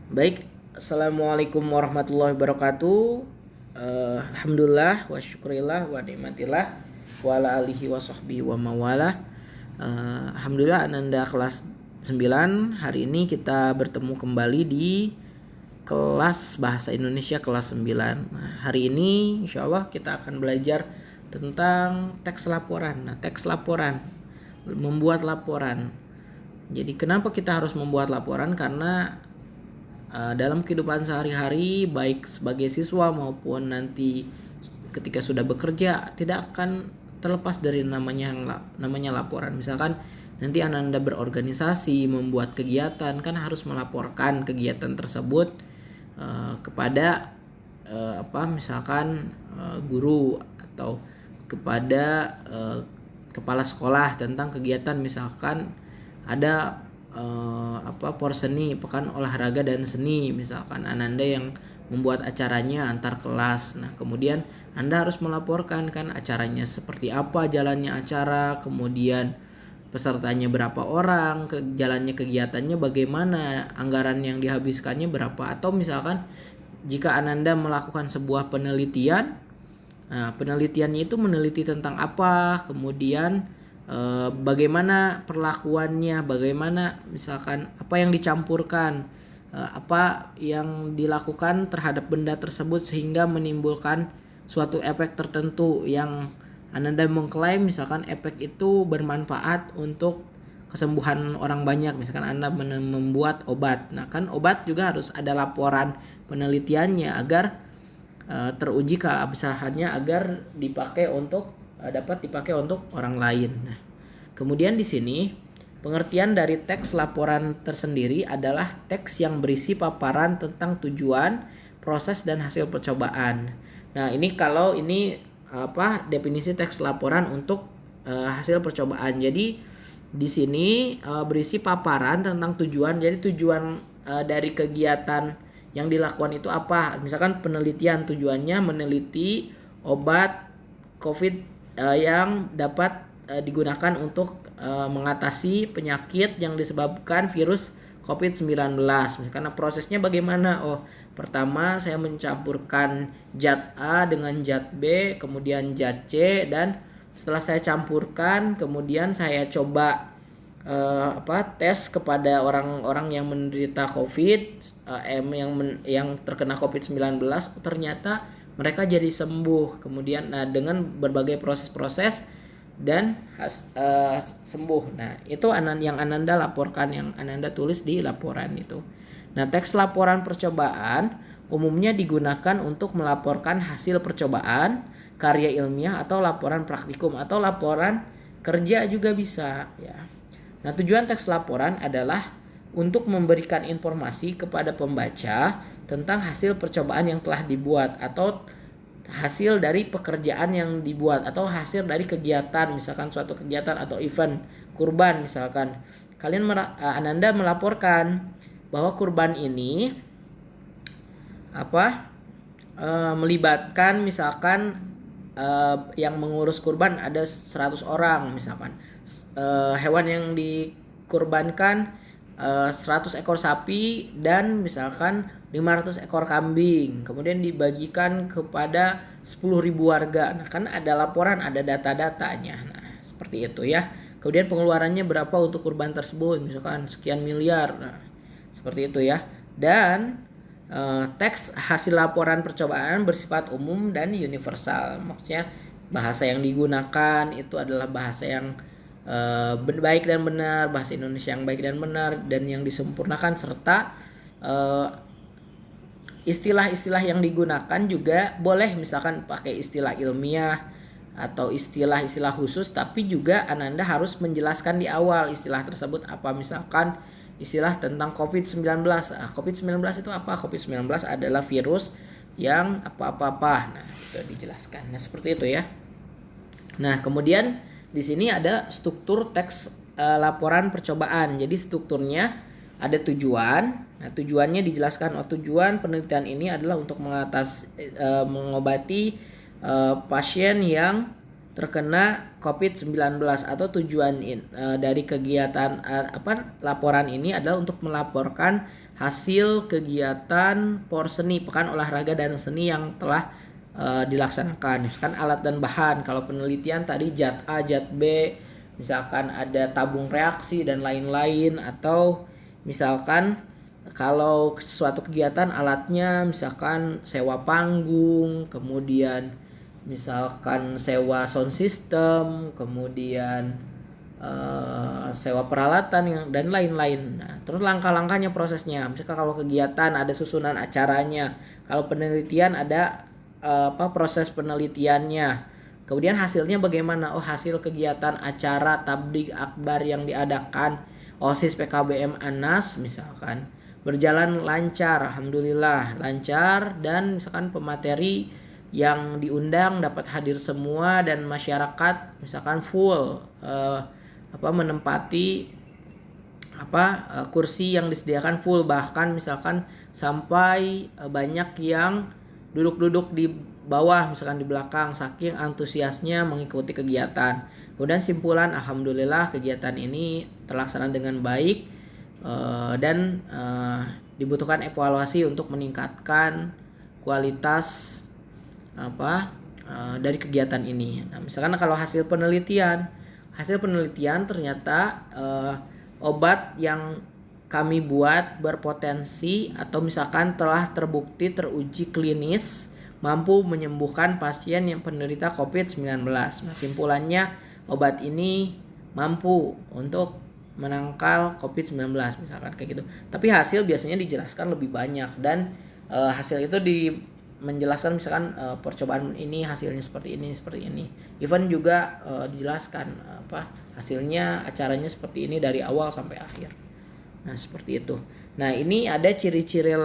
Baik, Assalamualaikum warahmatullahi wabarakatuh. Alhamdulillah wa syukurillah wa nikmatillah wa ala alihi wa sahbihi wa mawalah. Alhamdulillah Ananda kelas 9. Hari ini kita bertemu kembali di kelas Bahasa Indonesia kelas 9. Hari ini insya Allah kita akan belajar tentang teks laporan. Teks laporan, membuat laporan. Jadi kenapa kita harus membuat laporan? Karena dalam kehidupan sehari-hari baik sebagai siswa maupun nanti ketika sudah bekerja tidak akan terlepas dari namanya laporan. Misalkan nanti Ananda berorganisasi, membuat kegiatan, kan harus melaporkan kegiatan tersebut kepada misalkan guru atau kepada kepala sekolah tentang kegiatan, misalkan ada porseni pekan olahraga dan seni, misalkan Ananda yang membuat acaranya antar kelas. Nah kemudian Anda harus melaporkan kan acaranya seperti apa, jalannya acara, kemudian pesertanya berapa orang, jalannya kegiatannya bagaimana, anggaran yang dihabiskannya berapa. Atau misalkan jika Ananda melakukan sebuah penelitian, penelitiannya itu meneliti tentang apa, kemudian bagaimana perlakuannya, bagaimana misalkan apa yang dicampurkan, apa yang dilakukan terhadap benda tersebut sehingga menimbulkan suatu efek tertentu yang Anda mengklaim misalkan efek itu bermanfaat untuk kesembuhan orang banyak. Misalkan Anda membuat obat, nah kan obat juga harus ada laporan penelitiannya agar teruji keabsahannya agar dapat dipakai untuk orang lain. Nah, kemudian di sini pengertian dari teks laporan tersendiri adalah teks yang berisi paparan tentang tujuan, proses dan hasil percobaan. Nah, ini definisi teks laporan untuk hasil percobaan. Jadi di sini berisi paparan tentang tujuan. Jadi tujuan dari kegiatan yang dilakukan itu apa? Misalkan penelitian, tujuannya meneliti obat COVID yang dapat digunakan untuk mengatasi penyakit yang disebabkan virus COVID-19. Karena prosesnya bagaimana? Pertama saya mencampurkan zat A dengan zat B, kemudian zat C, dan setelah saya campurkan, kemudian saya coba tes kepada orang-orang yang menderita COVID, yang terkena COVID-19, ternyata mereka jadi sembuh. Kemudian dengan berbagai proses-proses dan sembuh. Nah, itu yang Ananda laporkan, yang Ananda tulis di laporan itu. Nah, teks laporan percobaan umumnya digunakan untuk melaporkan hasil percobaan, karya ilmiah atau laporan praktikum atau laporan kerja juga bisa ya. Nah, tujuan teks laporan adalah untuk memberikan informasi kepada pembaca tentang hasil percobaan yang telah dibuat atau hasil dari pekerjaan yang dibuat atau hasil dari kegiatan, misalkan suatu kegiatan atau event kurban. Misalkan Ananda melaporkan bahwa kurban ini melibatkan misalkan yang mengurus kurban ada 100 orang misalkan. Hewan yang dikurbankan 100 ekor sapi dan misalkan 500 ekor kambing, kemudian dibagikan kepada 10.000 warga. Nah, kan ada laporan, ada data-datanya. Nah, seperti itu ya. Kemudian pengeluarannya berapa untuk kurban tersebut, misalkan sekian miliar. Nah, seperti itu ya. Dan teks hasil laporan percobaan bersifat umum dan universal. Maksudnya bahasa yang digunakan itu adalah bahasa yang baik dan benar, bahasa Indonesia yang baik dan benar dan yang disempurnakan, serta istilah-istilah yang digunakan juga boleh misalkan pakai istilah ilmiah atau istilah-istilah khusus, tapi juga Ananda harus menjelaskan di awal istilah tersebut apa. Misalkan istilah tentang COVID-19. COVID-19 itu apa? COVID-19 adalah virus yang apa-apa. Nah, itu dijelaskan. Nah, seperti itu ya. Nah, kemudian di sini ada struktur teks laporan percobaan. Jadi strukturnya ada tujuan. Nah, tujuannya dijelaskan. Tujuan penelitian ini adalah untuk mengobati pasien yang terkena COVID-19 atau tujuan dari kegiatan laporan ini adalah untuk melaporkan hasil kegiatan porseni pekan olahraga dan seni yang telah dilaksanakan. Misalkan alat dan bahan, kalau penelitian tadi zat A, zat B, misalkan ada tabung reaksi dan lain-lain, atau misalkan kalau suatu kegiatan alatnya misalkan sewa panggung, kemudian misalkan sewa sound system, kemudian sewa peralatan dan lain-lain. Nah, terus langkah-langkahnya, prosesnya. Misalkan kalau kegiatan ada susunan acaranya, kalau penelitian ada proses penelitiannya. Kemudian hasilnya bagaimana? Oh, hasil kegiatan acara tabligh akbar yang diadakan OSIS PKBM ANAS misalkan berjalan lancar, alhamdulillah lancar, dan misalkan pemateri yang diundang dapat hadir semua dan masyarakat misalkan full menempati kursi yang disediakan full, bahkan misalkan sampai banyak yang duduk-duduk di bawah misalkan di belakang saking antusiasnya mengikuti kegiatan. Kemudian simpulan, alhamdulillah kegiatan ini terlaksana dengan baik dan dibutuhkan evaluasi untuk meningkatkan kualitas dari kegiatan ini. Nah, misalkan kalau hasil penelitian ternyata obat yang kami buat berpotensi atau misalkan telah teruji klinis mampu menyembuhkan pasien yang penderita COVID-19. Nah, simpulannya obat ini mampu untuk menangkal COVID-19 misalkan kayak gitu. Tapi hasil biasanya dijelaskan lebih banyak, dan hasil itu menjelaskan misalkan percobaan ini hasilnya seperti ini. Even juga dijelaskan hasilnya, acaranya seperti ini dari awal sampai akhir. Nah, seperti itu. Nah, ini ada ciri-ciri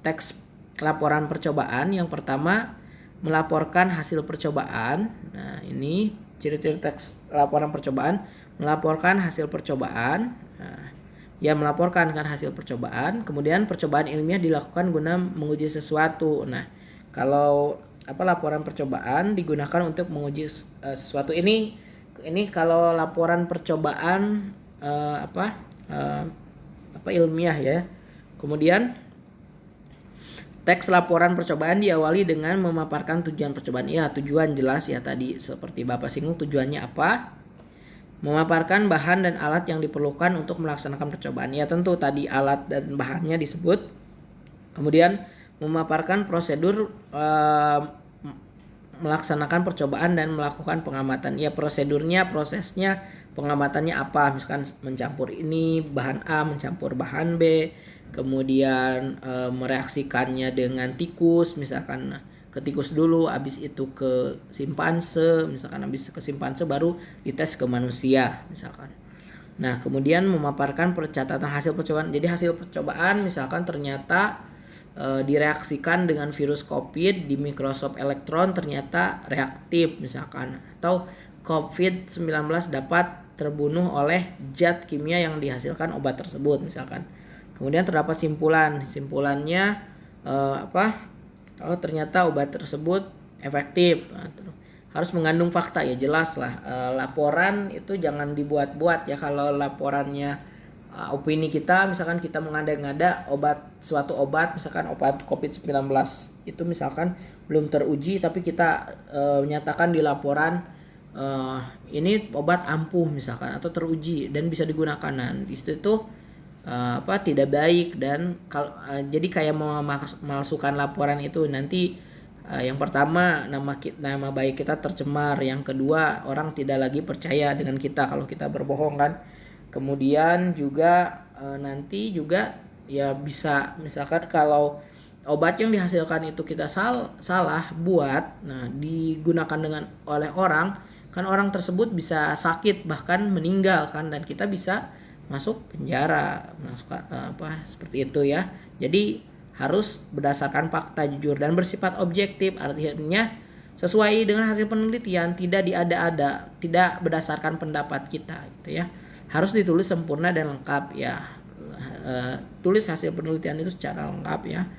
teks laporan percobaan. Yang pertama, melaporkan hasil percobaan. Nah, ini ciri-ciri teks laporan percobaan. Melaporkan hasil percobaan. Nah, ya melaporkan kan hasil percobaan. Kemudian percobaan ilmiah dilakukan guna menguji sesuatu. Nah, kalau laporan percobaan digunakan untuk menguji sesuatu. Ini kalau laporan percobaan ilmiah ya. Kemudian teks laporan percobaan diawali dengan memaparkan tujuan percobaan. Ya, tujuan jelas ya, tadi seperti Bapak singgung tujuannya apa. Memaparkan bahan dan alat yang diperlukan untuk melaksanakan percobaan. Ya, tentu tadi alat dan bahannya disebut. Kemudian memaparkan prosedur melaksanakan percobaan dan melakukan pengamatan. Ya, prosesnya, pengamatannya apa? Misalkan mencampur ini bahan A mencampur bahan B, kemudian mereaksikannya dengan tikus, misalkan ke tikus dulu, habis itu ke simpanse, misalkan habis ke simpanse baru dites ke manusia misalkan. Nah, kemudian memaparkan percatatan hasil percobaan. Jadi hasil percobaan misalkan ternyata direaksikan dengan virus COVID di mikroskop elektron ternyata reaktif misalkan, atau COVID-19 dapat terbunuh oleh zat kimia yang dihasilkan obat tersebut misalkan. Kemudian terdapat simpulannya ternyata obat tersebut efektif. Nah, harus mengandung fakta, ya jelas lah. Laporan itu jangan dibuat-buat ya. Kalau laporannya opini kita, misalkan kita mengada-ngada suatu obat, misalkan obat COVID-19 itu misalkan belum teruji, tapi kita menyatakan di laporan ini obat ampuh misalkan atau teruji dan bisa digunakan. Nah, di situ tidak baik, dan jadi kayak memalsukan laporan itu. Nanti yang pertama nama baik kita tercemar, yang kedua orang tidak lagi percaya dengan kita kalau kita berbohong kan. Kemudian juga nanti juga ya bisa misalkan kalau obat yang dihasilkan itu kita salah buat, nah digunakan oleh orang, kan orang tersebut bisa sakit bahkan meninggal kan, dan kita bisa masuk penjara, seperti itu ya. Jadi harus berdasarkan fakta, jujur dan bersifat objektif, artinya sesuai dengan hasil penelitian, tidak diada-ada, tidak berdasarkan pendapat kita gitu ya. Harus ditulis sempurna dan lengkap ya. Tulis hasil penelitian itu secara lengkap ya.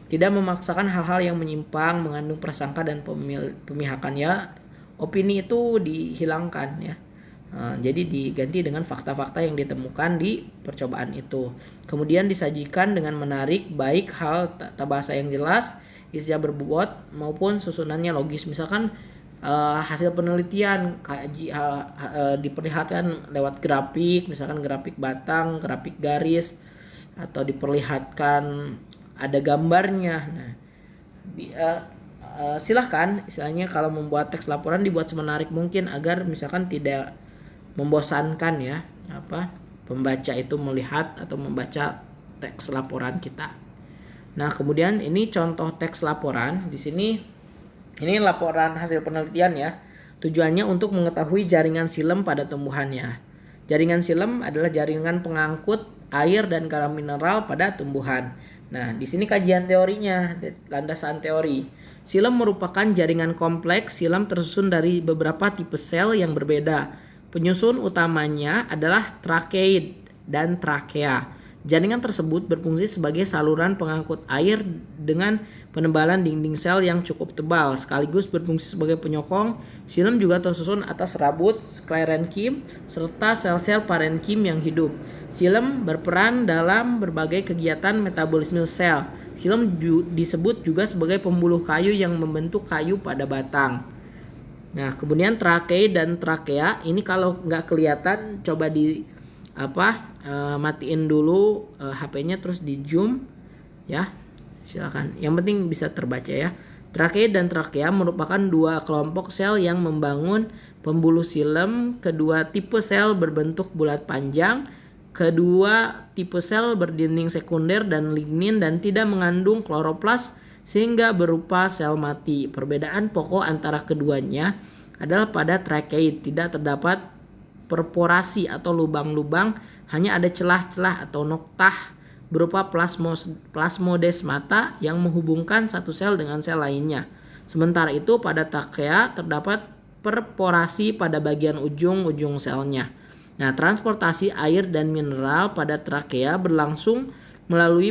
Tidak memaksakan hal-hal yang menyimpang, mengandung prasangka dan pemihakan ya. opini itu dihilangkan ya. Jadi diganti dengan fakta-fakta yang ditemukan di percobaan itu. Kemudian disajikan dengan menarik, baik hal tata bahasa yang jelas, isinya berbobot maupun susunannya logis. Misalkan hasil penelitian diperlihatkan lewat grafik, misalkan grafik batang, grafik garis, atau diperlihatkan ada gambarnya. Nah, silahkan istilahnya kalau membuat teks laporan dibuat semenarik mungkin agar misalkan tidak membosankan ya pembaca itu melihat atau membaca teks laporan kita. Nah, kemudian ini contoh teks laporan. Di sini ini laporan hasil penelitian ya. Tujuannya untuk mengetahui jaringan silem pada tumbuhannya. Jaringan silem adalah jaringan pengangkut air dan garam mineral pada tumbuhan. Nah, di sini kajian teorinya, landasan teori. Silem merupakan jaringan kompleks. Silem tersusun dari beberapa tipe sel yang berbeda. Penyusun utamanya adalah trakeid dan trakea. Jaringan tersebut berfungsi sebagai saluran pengangkut air dengan penebalan dinding sel yang cukup tebal, sekaligus berfungsi sebagai penyokong. Silem juga tersusun atas rabut sklerenkim serta sel-sel parenkim yang hidup. Silem berperan dalam berbagai kegiatan metabolisme sel. Silem disebut juga sebagai pembuluh kayu yang membentuk kayu pada batang. Nah, kemudian trakeid dan trakea ini kalau nggak kelihatan coba matiin dulu HP-nya terus di zoom ya, silakan. Yang penting bisa terbaca ya. Trakeid dan trakea merupakan dua kelompok sel yang membangun pembuluh silem. Kedua tipe sel berbentuk bulat panjang. Kedua tipe sel berdinding sekunder dan lignin dan tidak mengandung kloroplas sehingga berupa sel mati. Perbedaan pokok antara keduanya adalah pada trakeid tidak terdapat perforasi atau lubang-lubang, hanya ada celah-celah atau noktah berupa plasmodesmata yang menghubungkan satu sel dengan sel lainnya. Sementara itu pada trakea terdapat perforasi pada bagian ujung-ujung selnya. Nah, transportasi air dan mineral pada trakea berlangsung melalui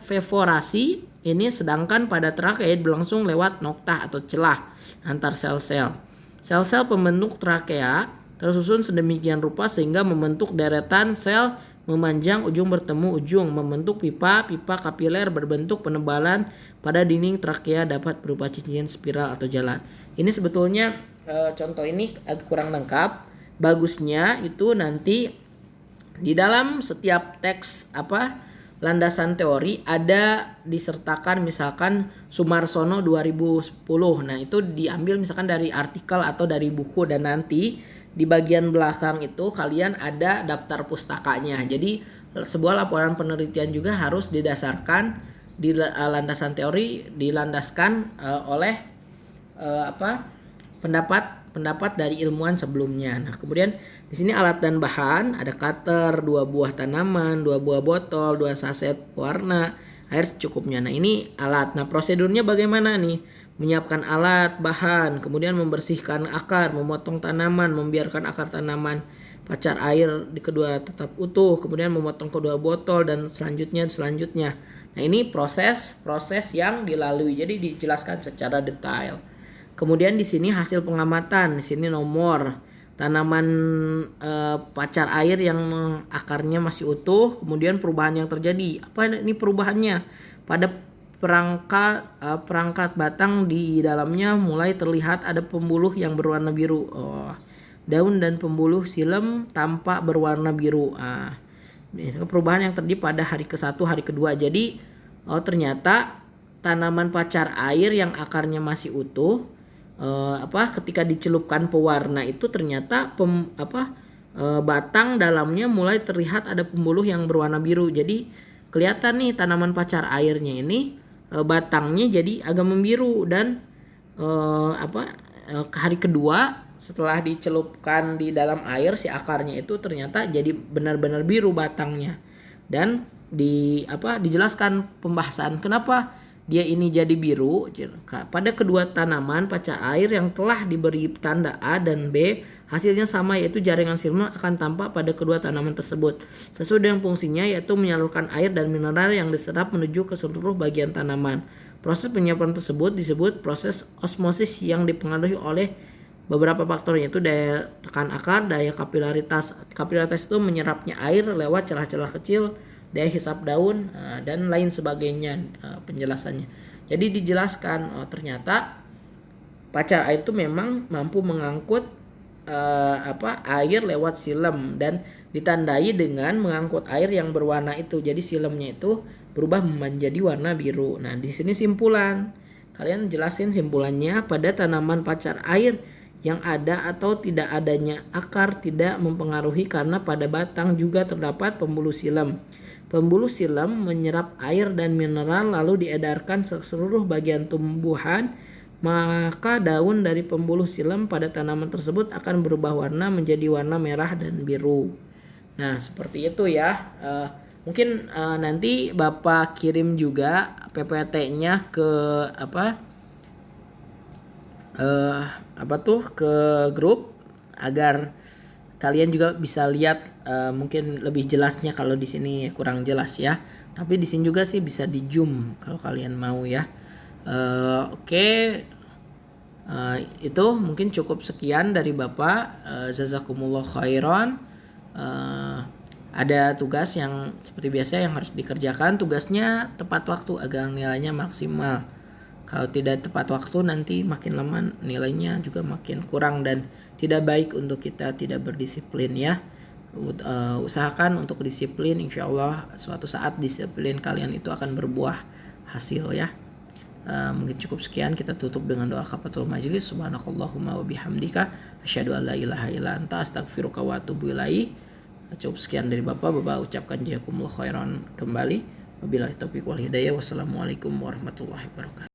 perforasi ini, sedangkan pada trakeid berlangsung lewat noktah atau celah antar sel-sel. Sel-sel pembentuk trakea tersusun sedemikian rupa sehingga membentuk deretan sel memanjang ujung bertemu ujung, membentuk pipa kapiler berbentuk penebalan pada dinding trakea dapat berupa cincin spiral atau jalan. Ini sebetulnya contoh ini agak kurang lengkap. Bagusnya itu nanti di dalam setiap teks landasan teori ada disertakan misalkan Sumarsono 2010. Nah, itu diambil misalkan dari artikel atau dari buku, dan nanti di bagian belakang itu kalian ada daftar pustakanya. Jadi sebuah laporan penelitian juga harus didasarkan di landasan teori, dilandaskan oleh pendapat dari ilmuwan sebelumnya. Nah, kemudian di sini alat dan bahan ada cutter, 2 buah tanaman, 2 buah botol, 2 saset warna, air secukupnya. Nah, ini alat. Nah, prosedurnya bagaimana nih? Menyiapkan alat, bahan, kemudian membersihkan akar, memotong tanaman, membiarkan akar tanaman pacar air di kedua tetap utuh, kemudian memotong kedua botol dan selanjutnya. Nah, ini proses yang dilalui. Jadi dijelaskan secara detail. Kemudian di sini hasil pengamatan, di sini nomor tanaman pacar air yang akarnya masih utuh, kemudian perubahan yang terjadi. Apa ini perubahannya? Pada perangkat batang di dalamnya mulai terlihat ada pembuluh yang berwarna biru. Daun dan pembuluh silem tampak berwarna biru. Perubahan yang terjadi pada hari ke-1, hari kedua. Jadi ternyata tanaman pacar air yang akarnya masih utuh ketika dicelupkan pewarna itu ternyata batang dalamnya mulai terlihat ada pembuluh yang berwarna biru. Jadi kelihatan nih tanaman pacar airnya ini batangnya jadi agak membiru, dan hari kedua setelah dicelupkan di dalam air si akarnya itu ternyata jadi benar-benar biru batangnya. Dan dijelaskan pembahasan kenapa dia ini jadi biru pada kedua tanaman pacar air yang telah diberi tanda A dan B, hasilnya sama, yaitu jaringan silem akan tampak pada kedua tanaman tersebut sesuai dengan fungsinya, yaitu menyalurkan air dan mineral yang diserap menuju ke seluruh bagian tanaman. Proses penyiapan tersebut disebut proses osmosis yang dipengaruhi oleh beberapa faktornya itu daya tekan akar, daya kapilaritas. Kapilaritas itu menyerapnya air lewat celah-celah kecil, daya hisap daun, dan lain sebagainya penjelasannya. Jadi dijelaskan ternyata pacar air itu memang mampu mengangkut air lewat silem dan ditandai dengan mengangkut air yang berwarna itu. Jadi silemnya itu berubah menjadi warna biru. Nah, di sini simpulan. Kalian jelasin simpulannya. Pada tanaman pacar air yang ada atau tidak adanya akar tidak mempengaruhi karena pada batang juga terdapat pembuluh silem. Pembuluh silem menyerap air dan mineral lalu diedarkan ke seluruh bagian tumbuhan, maka daun dari pembuluh silem pada tanaman tersebut akan berubah warna menjadi warna merah dan biru. Nah, seperti itu ya. Mungkin nanti Bapak kirim juga PPT-nya ke ke grup agar kalian juga bisa lihat mungkin lebih jelasnya kalau di sini kurang jelas ya. Tapi di sini juga sih bisa di zoom kalau kalian mau ya. Oke. Itu mungkin cukup sekian dari Bapak. Jazakumullah khairan. Ada tugas yang seperti biasa yang harus dikerjakan. Tugasnya tepat waktu agar nilainya maksimal. Kalau tidak tepat waktu nanti makin lama nilainya juga makin kurang dan tidak baik untuk kita tidak berdisiplin ya. Usahakan untuk disiplin, insya Allah suatu saat disiplin kalian itu akan berbuah hasil ya. Mungkin cukup sekian, kita tutup dengan doa kafatul majlis. Subhanakallahumma wa bihamdika asyhadu an la ilaha illa anta astaghfiruka wa atubu ilaik. Cukup sekian dari Bapak ucapkan jazakumullah khairan kembali. Wabillahi taufiq wal hidayah. Wassalamualaikum warahmatullahi wabarakatuh.